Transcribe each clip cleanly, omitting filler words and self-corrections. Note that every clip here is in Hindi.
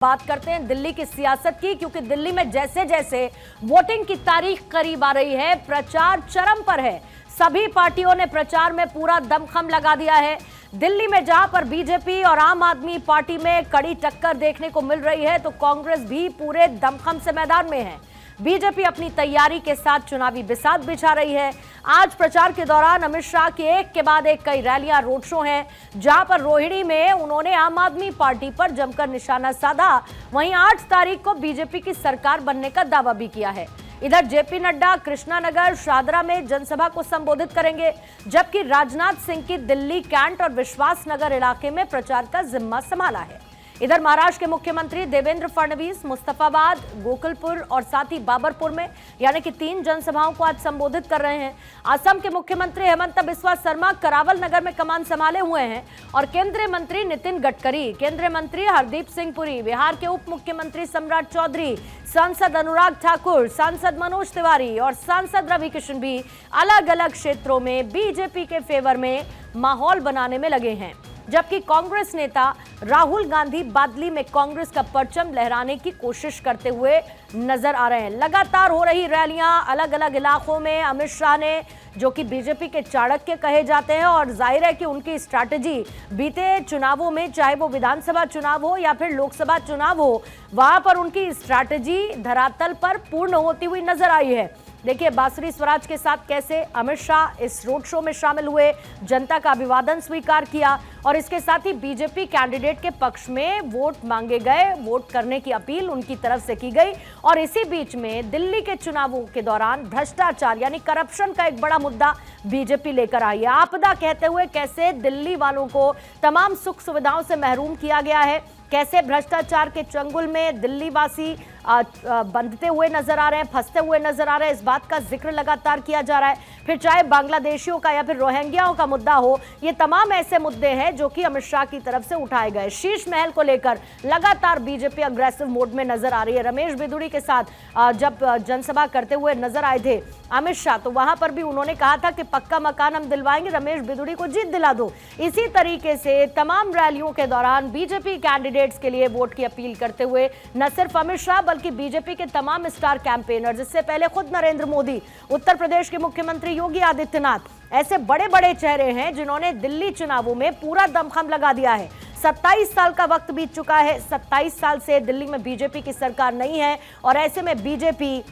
बात करते हैं दिल्ली की सियासत की, क्योंकि दिल्ली में जैसे जैसे वोटिंग की तारीख करीब आ रही है, प्रचार चरम पर है। सभी पार्टियों ने प्रचार में पूरा दमखम लगा दिया है। दिल्ली में जहां पर बीजेपी और आम आदमी पार्टी में कड़ी टक्कर देखने को मिल रही है, तो कांग्रेस भी पूरे दमखम से मैदान में है। बीजेपी अपनी तैयारी के साथ चुनावी बिसात बिछा रही है। आज प्रचार के दौरान अमित शाह की एक के बाद एक कई रैलियां, रोड शो हैं, जहां पर रोहिणी में उन्होंने आम आदमी पार्टी पर जमकर निशाना साधा। वहीं 8 तारीख को बीजेपी की सरकार बनने का दावा भी किया है। इधर जेपी नड्डा कृष्णानगर, शादरा में जनसभा को संबोधित करेंगे, जबकि राजनाथ सिंह की दिल्ली, कैंट और विश्वास नगर इलाके में प्रचार का जिम्मा संभाला है। इधर महाराष्ट्र के मुख्यमंत्री देवेंद्र फडणवीस मुस्तफाबाद, गोकुलपुर और साथ ही बाबरपुर में यानी कि 3 जनसभाओं को आज संबोधित कर रहे हैं। असम के मुख्यमंत्री हेमंत बिस्वा शर्मा करावल नगर में कमान संभाले हुए हैं और केंद्रीय मंत्री नितिन गडकरी, केंद्रीय मंत्री हरदीप सिंह पुरी, बिहार के उप मुख्यमंत्री सम्राट चौधरी, सांसद अनुराग ठाकुर, सांसद मनोज तिवारी और सांसद रवि किशन भी अलग अलग क्षेत्रों में बीजेपी के फेवर में माहौल बनाने में लगे हैं। जबकि कांग्रेस नेता राहुल गांधी बादली में कांग्रेस का परचम लहराने की कोशिश करते हुए नजर आ रहे हैं। लगातार हो रही रैलियां अलग अलग इलाकों में अमित शाह ने, जो कि बीजेपी के चाणक्य कहे जाते हैं, और जाहिर है कि उनकी स्ट्रैटेजी बीते चुनावों में, चाहे वो विधानसभा चुनाव हो या फिर लोकसभा चुनाव हो, वहां पर उनकी स्ट्रैटेजी धरातल पर पूर्ण होती हुई नजर आई है। देखिए बांसुरी स्वराज के साथ कैसे अमित शाह इस रोड शो में शामिल हुए, जनता का अभिवादन स्वीकार किया और इसके साथ ही बीजेपी कैंडिडेट के पक्ष में वोट मांगे गए, वोट करने की अपील उनकी तरफ से की गई। और इसी बीच में दिल्ली के चुनावों के दौरान भ्रष्टाचार यानी करप्शन का एक बड़ा मुद्दा बीजेपी लेकर आई है। आपदा कहते हुए कैसे दिल्ली वालों को तमाम सुख सुविधाओं से महरूम किया गया है, कैसे भ्रष्टाचार के चंगुल में दिल्ली वासी बंधते हुए नजर आ रहे हैं, फंसते हुए नजर आ रहे हैं, इस बात का जिक्र लगातार किया जा रहा है। फिर चाहे बांग्लादेशियों का या फिर रोहिंग्याओं का मुद्दा हो, ये तमाम ऐसे मुद्दे हैं जो कि अमित शाह की तरफ से उठाए गए। शीश महल को लेकर लगातार बीजेपी अग्रेसिव मोड में नजर आ रही है। रमेश बिधूड़ी के साथ जब जनसभा करते हुए नजर आए थे अमित शाह, तो वहां पर भी उन्होंने कहा था कि पक्का मकान हम दिलवाएंगे, रमेश बिधूड़ी को जीत दिला दो। इसी तरीके से तमाम रैलियों के दौरान बीजेपी कैंडिडेट्स के लिए वोट की अपील करते हुए न सिर्फ अमित शाह बल्कि बीजेपी के तमाम स्टार कैंपेनर, जिससे पहले खुद नरेंद्र मोदी, उत्तर प्रदेश के मुख्यमंत्री योगी आदित्यनाथ, ऐसे बड़े बड़े चेहरे हैं जिन्होंने दिल्ली चुनावों में पूरा दमखम लगा दिया है। 27 साल का वक्त बीत चुका है, 27 साल से दिल्ली में बीजेपी की सरकार नहीं है और ऐसे में बीजेपी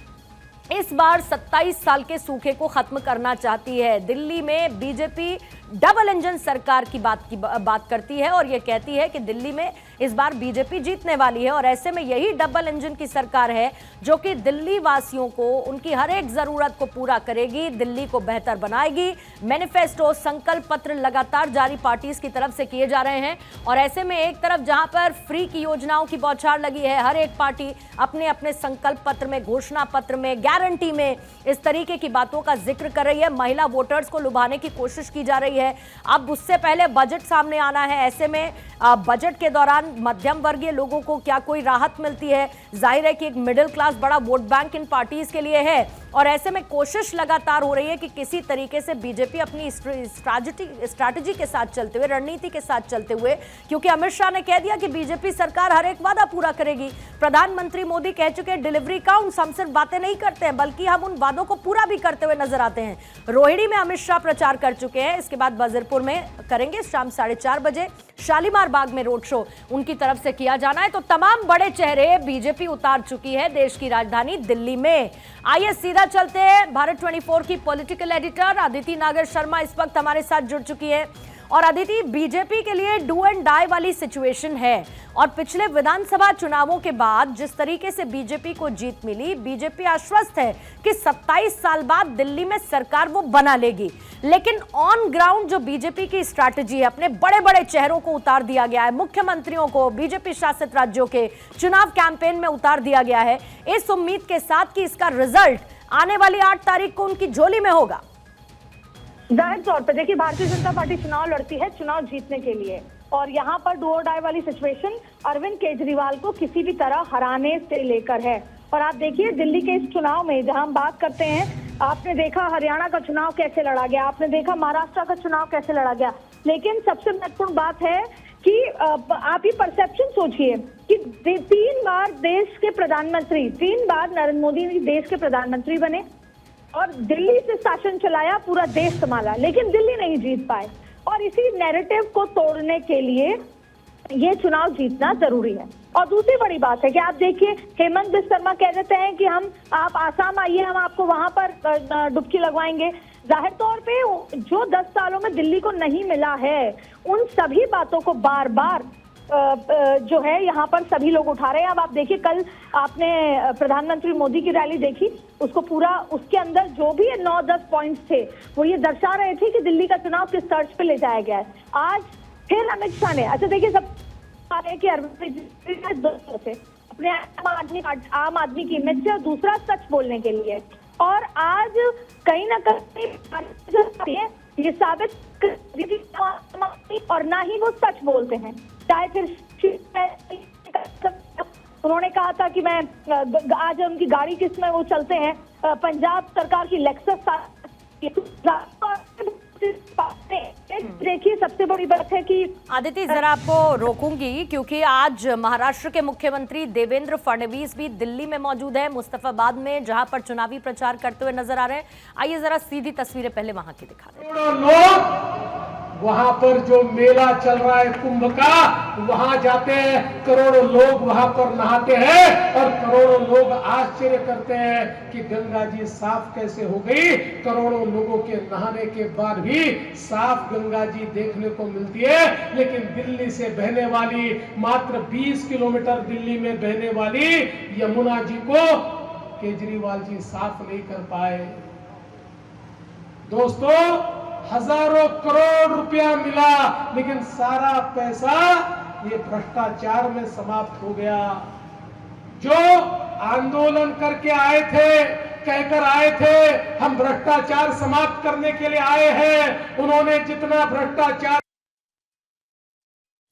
इस बार 27 साल के सूखे को खत्म करना चाहती है। दिल्ली में बीजेपी डबल इंजन सरकार की बात करती है और यह कहती है कि दिल्ली में इस बार बीजेपी जीतने वाली है और ऐसे में यही डबल इंजन की सरकार है जो कि दिल्ली वासियों को उनकी हर एक जरूरत को पूरा करेगी, दिल्ली को बेहतर बनाएगी। मैनिफेस्टो, संकल्प पत्र लगातार जारी पार्टीज की तरफ से किए जा रहे हैं और ऐसे में एक तरफ जहां पर फ्री की योजनाओं की बौछार लगी है, हर एक पार्टी अपने अपने संकल्प पत्र में, घोषणा पत्र में, गारंटी में इस तरीके की बातों का जिक्र कर रही है। महिला वोटर्स को लुभाने की कोशिश की जा रही है। अब उससे पहले बजट सामने आना है, ऐसे में बजट के दौरान मध्यम वर्गीय लोगों को क्या कोई राहत मिलती है? जाहिर है कि एक मिडिल क्लास बड़ा वोट बैंक इन पार्टीज के लिए है और ऐसे में कोशिश लगातार हो रही है कि किसी तरीके से बीजेपी अपनी स्ट्रैटेजी के साथ चलते हुए, रणनीति के साथ चलते हुए, क्योंकि अमित शाह ने कह दिया कि बीजेपी सरकार हर एक वादा पूरा करेगी। प्रधानमंत्री मोदी कह चुके हैं डिलीवरी काउंट्स, हम सिर्फ बातें नहीं करते हैं बल्कि हम उन वादों को पूरा भी करते हुए नजर आते हैं। रोहिणी में अमित शाह प्रचार कर चुके हैं, इसके बाद वजीरपुर में करेंगे शाम 4:30 बजे, शालीमार बाग में रोड शो उनकी तरफ से किया जाना है। तो तमाम बड़े चेहरे बीजेपी उतार चुकी है देश की राजधानी दिल्ली में। आइए सीधा चलते हैं, भारत 24 की पॉलिटिकल एडिटर अदिति नागर शर्मा इस वक्त हमारे साथ जुड़ चुकी है। और अदिति, बीजेपी के लिए डू एंड डाई वाली सिचुएशन है और पिछले विधानसभा चुनावों के बाद जिस तरीके से बीजेपी को जीत मिली, बीजेपी आश्वस्त है कि 27 साल बाद दिल्ली में सरकार वो बना लेगी। लेकिन ऑन ग्राउंड जो बीजेपी की स्ट्रैटेजी है, अपने बड़े बड़े चेहरों को उतार दिया गया है, मुख्यमंत्रियों को बीजेपी शासित राज्यों के चुनाव कैंपेन में उतार दिया गया है, इस उम्मीद के साथ कि इसका रिजल्ट आने वाली 8 तारीख को उनकी झोली में होगा। जाहिर तौर पर देखिए, भारतीय जनता पार्टी चुनाव लड़ती है चुनाव जीतने के लिए और यहाँ पर डू और डाई वाली सिचुएशन अरविंद केजरीवाल को किसी भी तरह हराने से लेकर है। और आप देखिए दिल्ली के इस चुनाव में जहां हम बात करते हैं, आपने देखा हरियाणा का चुनाव कैसे लड़ा गया, आपने देखा महाराष्ट्र का चुनाव कैसे लड़ा गया, लेकिन सबसे महत्वपूर्ण बात है कि आप ही परसेप्शन सोचिए कि 3 बार देश के प्रधानमंत्री, 3 बार नरेंद्र मोदी देश के प्रधानमंत्री बने और दिल्ली से शासन चलाया, पूरा देश संभाला, लेकिन दिल्ली नहीं जीत पाए। और इसी नैरेटिव को तोड़ने के लिए ये चुनाव जीतना जरूरी है। और दूसरी बड़ी बात है कि आप देखिए, हेमंत बिस्वा शर्मा कह देते हैं कि आप आसाम आइए, हम आपको वहां पर डुबकी लगवाएंगे। जाहिर तौर पे जो 10 सालों में दिल्ली को नहीं मिला है, उन सभी बातों को बार बार जो है यहाँ पर सभी लोग उठा रहे हैं। अब आप देखिए, कल आपने प्रधानमंत्री मोदी की रैली देखी, उसको पूरा, उसके अंदर जो भी 9-10 पॉइंट्स थे वो ये दर्शा रहे थे कि दिल्ली का चुनाव किस तर्ज पे ले जाया गया है। आज फिर अमित शाह ने, अच्छा देखिए, सब आ रहे हैं कि अरविंद से अपने आम आदमी की इमेज से, और दूसरा सच बोलने के लिए। और आज कहीं ना कहीं ये साबित और ना ही वो सच बोलते हैं। चाहे फिर उन्होंने कहा था कि मैं आज उनकी गाड़ी किस में वो चलते हैं, पंजाब सरकार की लेक्सस। देखिए, सबसे बड़ी बात है कि आदिति, जरा आपको रोकूंगी क्योंकि आज महाराष्ट्र के मुख्यमंत्री देवेंद्र फडणवीस भी दिल्ली में मौजूद है, मुस्तफाबाद में, जहां पर चुनावी प्रचार करते हुए नजर आ रहे हैं। आइए जरा सीधी तस्वीरें पहले वहां की दिखा दें। वहां पर जो मेला चल रहा है कुंभ का, वहां जाते हैं, करोड़ों लोग वहां पर नहाते हैं और करोड़ों लोग आश्चर्य करते हैं कि गंगा जी साफ कैसे हो गई। करोड़ों लोगों के नहाने के बाद भी साफ गंगा जी देखने को मिलती है, लेकिन दिल्ली से बहने वाली, मात्र 20 किलोमीटर दिल्ली में बहने वाली यमुना जी को केजरीवाल जी साफ नहीं कर पाए। दोस्तों, हजारों करोड़ रुपया मिला, लेकिन सारा पैसा ये भ्रष्टाचार में समाप्त हो गया। जो आंदोलन करके आए थे, कहकर आए थे हम भ्रष्टाचार समाप्त करने के लिए आए हैं, उन्होंने जितना भ्रष्टाचार,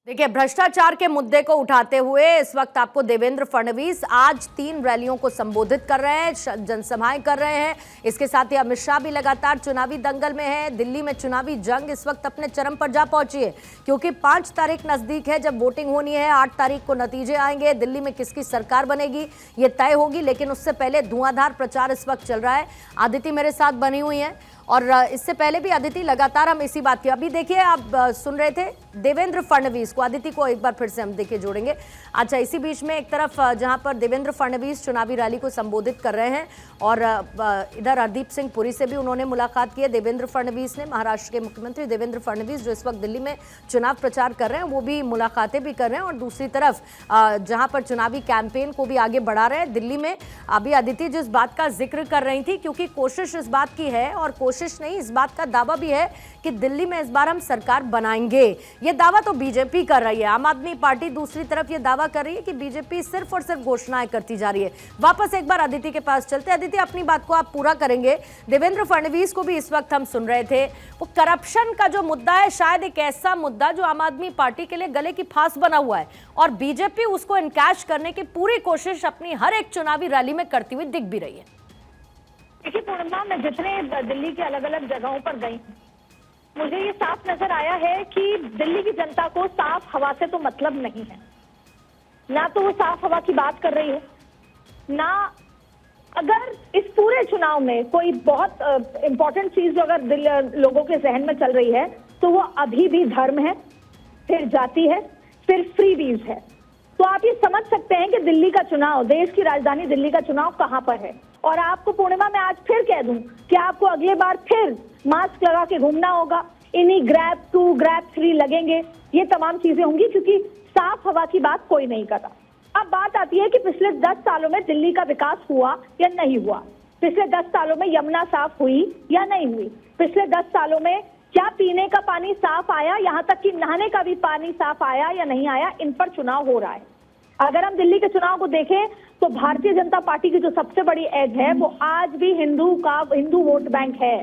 देखिए, भ्रष्टाचार के मुद्दे को उठाते हुए इस वक्त आपको देवेंद्र फडणवीस आज 3 रैलियों को संबोधित कर रहे हैं, जनसभाएं कर रहे हैं। इसके साथ ही अमित शाह भी लगातार चुनावी दंगल में है। दिल्ली में चुनावी जंग इस वक्त अपने चरम पर जा पहुंची है, क्योंकि 5 तारीख नजदीक है जब वोटिंग होनी है। 8 तारीख को नतीजे आएंगे, दिल्ली में किसकी सरकार बनेगी ये तय होगी। लेकिन उससे पहले धुआंधार प्रचार इस वक्त चल रहा है। आदिति मेरे साथ बनी हुई है और इससे पहले भी आदिति लगातार हम इसी बात की, अभी देखिए आप सुन रहे थे देवेंद्र फडणवीस को, आदिति को एक बार फिर से हम देखिए जोड़ेंगे। अच्छा, इसी बीच में एक तरफ जहां पर देवेंद्र फडणवीस चुनावी रैली को संबोधित कर रहे हैं और इधर हरदीप सिंह पुरी से भी उन्होंने मुलाकात की है। देवेंद्र फडणवीस ने, महाराष्ट्र के मुख्यमंत्री देवेंद्र फडणवीस जो इस वक्त दिल्ली में चुनाव प्रचार कर रहे हैं, वो भी मुलाकातें भी कर रहे हैं। और दूसरी तरफ जहां पर चुनावी कैंपेन को भी आगे बढ़ा रहे हैं दिल्ली में। अभी आदिति जिस बात का जिक्र कर रही थी, क्योंकि कोशिश इस बात की है, और कोशिश नहीं, इस बात का दावा भी है कि दिल्ली में इस बार हम सरकार बनाएंगे। ये दावा तो बीजेपी कर रही है। आम आदमी पार्टी दूसरी तरफ ये दावा कर रही है कि बीजेपी सिर्फ और सिर्फ घोषणाएं करती जा रही है। वापस एक बार अदिति के पास चलते। अदिति, अपनी बात को आप पूरा करेंगे। देवेंद्र फडणवीस को भी इस वक्त हम सुन रहे थे, वो करप्शन का जो मुद्दा है, शायद एक ऐसा मुद्दा जो आम आदमी पार्टी के लिए गले की फांस बना हुआ है, और बीजेपी उसको इनकैश करने की पूरी कोशिश अपनी हर एक चुनावी रैली में करती हुई दिख भी रही है। देखिए पूर्णिमा, मैं जितने दिल्ली के अलग अलग जगहों पर गई, मुझे ये साफ नजर आया है कि दिल्ली की जनता को साफ हवा से तो मतलब नहीं है। ना तो वो साफ हवा की बात कर रही है, ना अगर इस पूरे चुनाव में कोई बहुत इंपॉर्टेंट चीज जो अगर लोगों के जहन में चल रही है, तो वो अभी भी धर्म है, फिर जाति है, फिर फ्रीबीज है। तो आप ये समझ सकते हैं कि दिल्ली का चुनाव, देश की राजधानी दिल्ली का चुनाव कहां पर है। और आपको पूर्णिमा मैं आज फिर कह दूं कि आपको अगले बार फिर मास्क लगा के घूमना होगा, इन्हीं ग्रैब 2 ग्रैब 3 लगेंगे, ये तमाम चीजें होंगी, क्योंकि साफ हवा की बात कोई नहीं कर रहा। अब बात आती है कि पिछले 10 सालों में दिल्ली का विकास हुआ या नहीं हुआ। पिछले 10 सालों में यमुना साफ हुई या नहीं हुई। पिछले 10 सालों में क्या पीने का पानी साफ आया, यहाँ तक कि नहाने का भी पानी साफ आया या नहीं आया, इन पर चुनाव हो रहा है। अगर हम दिल्ली के चुनाव को देखें तो भारतीय जनता पार्टी की जो सबसे बड़ी एज है, वो आज भी हिंदू वोट बैंक है।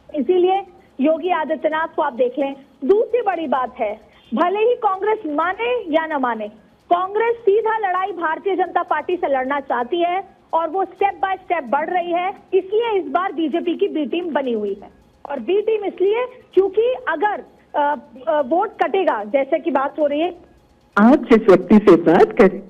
इसीलिए योगी आदित्यनाथ को आप देख लें। दूसरी बड़ी बात है, भले ही कांग्रेस माने या न माने, कांग्रेस सीधा लड़ाई भारतीय जनता पार्टी से लड़ना चाहती है और वो स्टेप बाय स्टेप बढ़ रही है। इसलिए इस बार बीजेपी की बी टीम बनी हुई है। और बी टीम इसलिए क्योंकि अगर वोट कटेगा जैसे कि बात हो रही है। आप जिस व्यक्ति से बात कर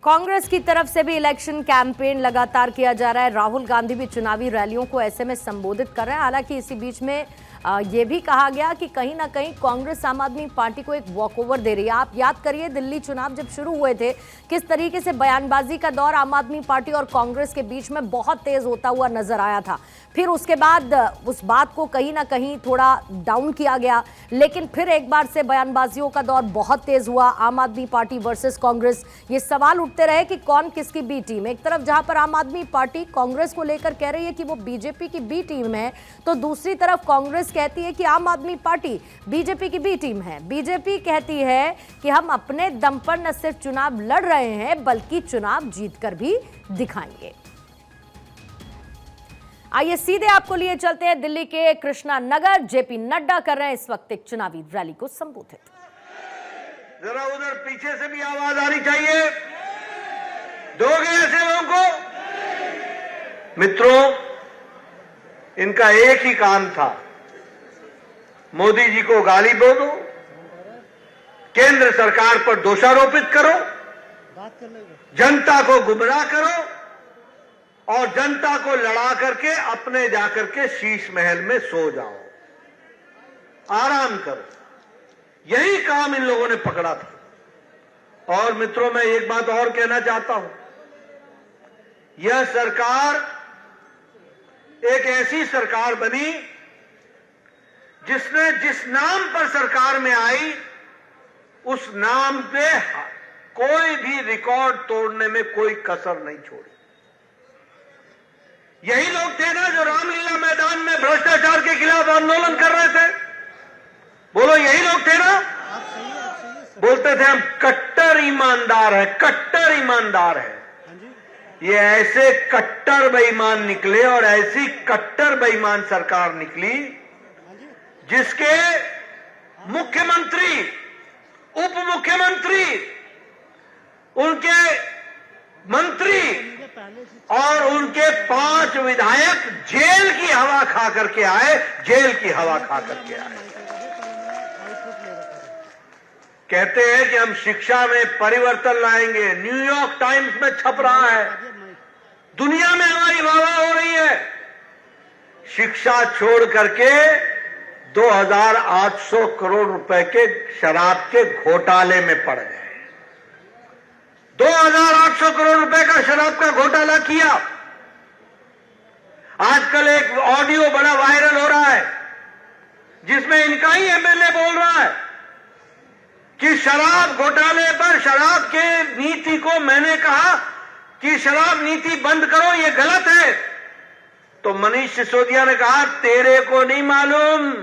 कांग्रेस की तरफ से भी इलेक्शन कैंपेन लगातार किया जा रहा है। राहुल गांधी भी चुनावी रैलियों को ऐसे में संबोधित कर रहे हैं। हालांकि इसी बीच में ये भी कहा गया कि कहीं ना कहीं कांग्रेस आम आदमी पार्टी को एक वॉकओवर दे रही है। आप याद करिए दिल्ली चुनाव जब शुरू हुए थे किस तरीके से बयानबाजी का दौर आम आदमी पार्टी और कांग्रेस के बीच में बहुत तेज होता हुआ नजर आया था। फिर उसके बाद उस बात को कहीं ना कहीं थोड़ा डाउन किया गया, लेकिन फिर एक बार से बयानबाजियों का दौर बहुत तेज हुआ। आम आदमी पार्टी वर्सेस कांग्रेस, ये सवाल उठते रहे कि कौन किसकी बी टीम। एक तरफ जहां पर आम आदमी पार्टी कांग्रेस को लेकर कह रही है कि वो बीजेपी की बी टीम है, तो दूसरी तरफ कांग्रेस कहती है कि आम आदमी पार्टी बीजेपी की बी टीम है। बीजेपी कहती है कि हम अपने दम पर न सिर्फ चुनाव लड़ रहे हैं बल्कि चुनाव जीतकर भी दिखाएंगे। आइए सीधे आपको लिए चलते हैं दिल्ली के कृष्णा नगर। जेपी नड्डा कर रहे हैं इस वक्त एक चुनावी रैली को संबोधित। जरा उधर पीछे से भी आवाज आनी चाहिए। दोगे ऐसे लोगों को? मित्रों, इनका एक ही काम था, मोदी जी को गाली दो, केंद्र सरकार पर दोषारोपित करो, जनता को गुमराह करो और जनता को लड़ा करके अपने जाकर के शीश महल में सो जाओ, आराम करो। यही काम इन लोगों ने पकड़ा था। और मित्रों, मैं एक बात और कहना चाहता हूं, यह सरकार एक ऐसी सरकार बनी जिसने जिस नाम पर सरकार में आई उस नाम पे कोई भी रिकॉर्ड तोड़ने में कोई कसर नहीं छोड़ी। यही लोग थे ना जो रामलीला मैदान में भ्रष्टाचार के खिलाफ आंदोलन कर रहे थे। बोलो, यही लोग थे ना? बोलते थे हम कट्टर ईमानदार हैं, कट्टर ईमानदार हैं। ये ऐसे कट्टर बेईमान निकले और ऐसी कट्टर बेईमान सरकार निकली जिसके मुख्यमंत्री, उप मुख्यमंत्री, उनके मंत्री और उनके 5 विधायक जेल की हवा खा करके आए, जेल की हवा खा करके आए। कहते हैं कि हम शिक्षा में परिवर्तन लाएंगे। न्यूयॉर्क टाइम्स में छप रहा है, दुनिया में हमारी वाह हो रही है। शिक्षा छोड़ करके 2800 करोड़ रुपए के शराब के घोटाले में पड़ गए। 2800 करोड़ रुपए का शराब का घोटाला किया। आजकल एक ऑडियो बड़ा वायरल हो रहा है जिसमें इनका ही एमएलए बोल रहा है कि शराब घोटाले पर शराब के नीति को मैंने कहा कि शराब नीति बंद करो, ये गलत है। तो मनीष सिसोदिया ने कहा तेरे को नहीं मालूम,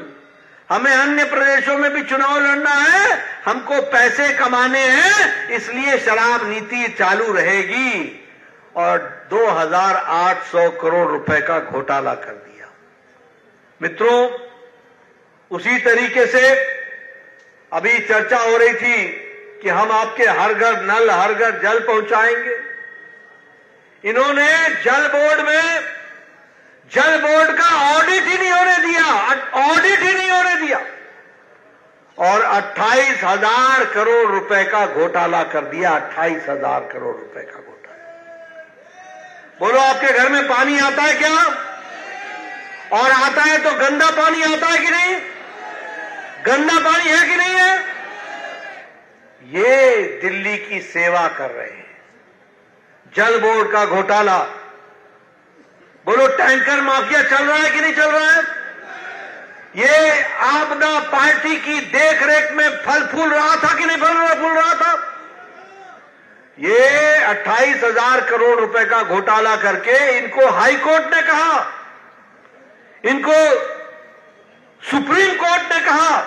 हमें अन्य प्रदेशों में भी चुनाव लड़ना है, हमको पैसे कमाने हैं, इसलिए शराब नीति चालू रहेगी। और 2800 करोड़ रुपए का घोटाला कर दिया। मित्रों, उसी तरीके से अभी चर्चा हो रही थी कि हम आपके हर घर नल, हर घर जल पहुंचाएंगे। इन्होंने जल बोर्ड का ऑडिट ही नहीं होने दिया, ऑडिट ही नहीं होने दिया और 28,000 करोड़ रुपए का घोटाला कर दिया। 28,000 करोड़ रुपए का घोटाला। बोलो, आपके घर में पानी आता है क्या? और आता है तो गंदा पानी आता है कि नहीं? गंदा पानी है कि नहीं है? ये दिल्ली की सेवा कर रहे हैं। जल बोर्ड का घोटाला। बोलो, टैंकर माफिया चल रहा है कि नहीं चल रहा है? ये आपदा पार्टी की देखरेख में फल फूल रहा था कि नहीं फूल रहा था? ये 28,000 करोड़ रुपए का घोटाला करके इनको हाई कोर्ट ने कहा, इनको सुप्रीम कोर्ट ने कहा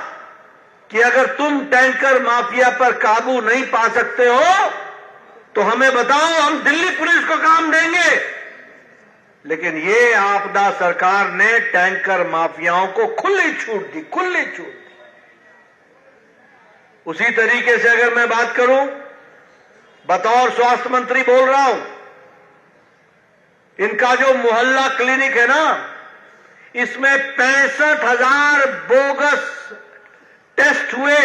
कि अगर तुम टैंकर माफिया पर काबू नहीं पा सकते हो तो हमें बताओ, हम दिल्ली पुलिस को काम देंगे। लेकिन ये आपदा सरकार ने टैंकर माफियाओं को खुली छूट दी, खुली छूट दी। उसी तरीके से अगर मैं बात करूं, बतौर स्वास्थ्य मंत्री बोल रहा हूं, इनका जो मोहल्ला क्लिनिक है ना, इसमें 65,000 बोगस टेस्ट हुए,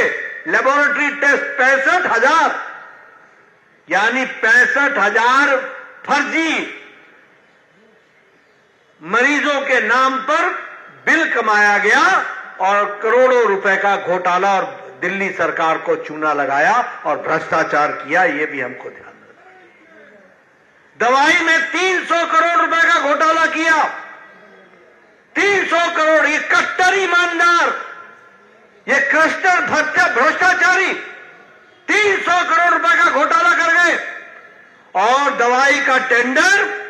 लेबोरेटरी टेस्ट 65,000, यानी 65,000 फर्जी मरीजों के नाम पर बिल कमाया गया और करोड़ों रुपए का घोटाला और दिल्ली सरकार को चूना लगाया और भ्रष्टाचार किया, यह भी हमको ध्यान रखना। दवाई में 300 करोड़ रुपए का घोटाला किया, 300 करोड़। ये कट्टर ईमानदार, ये क्लस्टर भ्रष्टाचारी 300 करोड़ रुपए का घोटाला कर गए और दवाई का टेंडर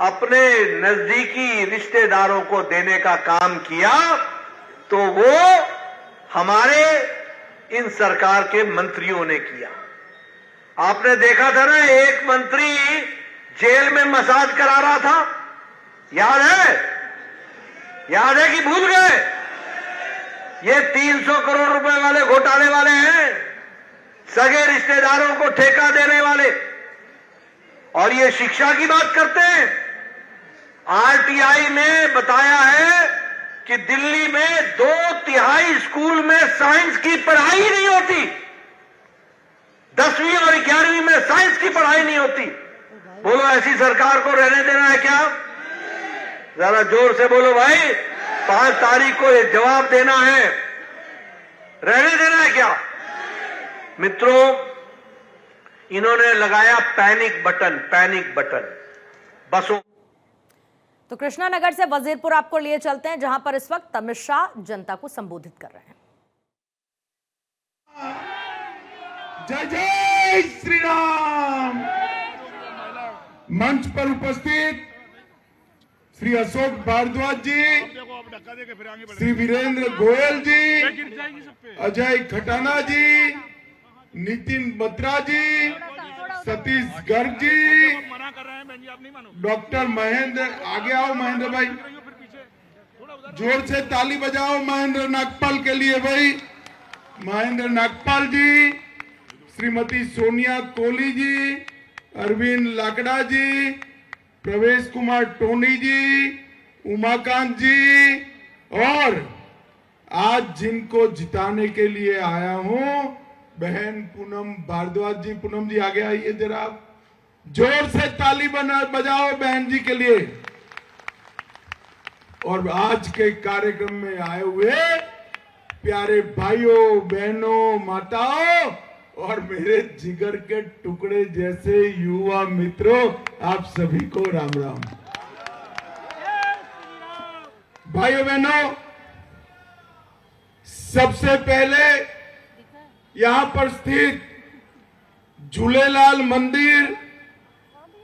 अपने नजदीकी रिश्तेदारों को देने का काम किया, तो वो हमारे इन सरकार के मंत्रियों ने किया। आपने देखा था ना, एक मंत्री जेल में मसाज करा रहा था, याद है? याद है कि भूल गए? ये 300 करोड़ रुपए वाले घोटाले वाले हैं, सगे रिश्तेदारों को ठेका देने वाले। और ये शिक्षा की बात करते हैं। आरटीआई ने बताया है कि दिल्ली में 2/3 स्कूल में साइंस की पढ़ाई ही नहीं होती। 10वीं और 11वीं में साइंस की पढ़ाई नहीं होती। बोलो, ऐसी सरकार को रहने देना है क्या? जरा जोर से बोलो भाई, 5 तारीख को ये जवाब देना है, रहने देना है क्या? मित्रों, इन्होंने लगाया पैनिक बटन बसों। तो कृष्णानगर से वजीरपुर आपको लिए चलते हैं, जहां पर इस वक्त अमित शाह जनता को संबोधित कर रहे हैं। जय जय श्री राम। मंच पर उपस्थित श्री अशोक भारद्वाज जी, श्री वीरेंद्र गोयल जी, अजय खटाना जी, नितिन बत्रा जी, सतीश गर्ग जी, डॉक्टर महेंद्र, आगे आओ महेंद्र भाई, जोर से ताली बजाओ महेंद्र नागपाल के लिए भाई। महेंद्र नागपाल जी, श्रीमती सोनिया कोहली जी, अरविंद लाकड़ा जी, प्रवेश कुमार टोनी जी, उमाकांत जी, और आज जिनको जिताने के लिए आया हूं, बहन पूनम भारद्वाज जी। पूनम जी आगे आइए जरा, जोर से ताली बजाओ बहन जी के लिए। और आज के कार्यक्रम में आए हुए प्यारे भाइयों, बहनों, माताओं और मेरे जिगर के टुकड़े जैसे युवा मित्रों, आप सभी को राम राम। भाइयों बहनों, सबसे पहले यहां पर स्थित झूलेलाल मंदिर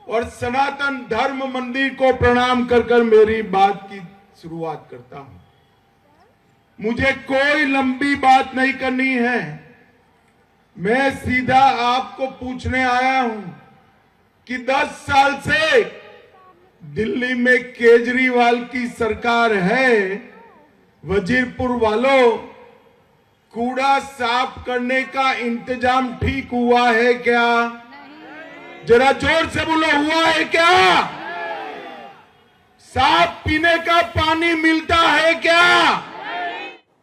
और सनातन धर्म मंदिर को प्रणाम कर मेरी बात की शुरुआत करता हूं। मुझे कोई लंबी बात नहीं करनी है, मैं सीधा आपको पूछने आया हूं कि 10 साल से दिल्ली में केजरीवाल की सरकार है। वजीरपुर वालों, कूड़ा साफ करने का इंतजाम ठीक हुआ है क्या? जरा जोर से बोलो, हुआ है क्या? साफ पीने का पानी मिलता है क्या?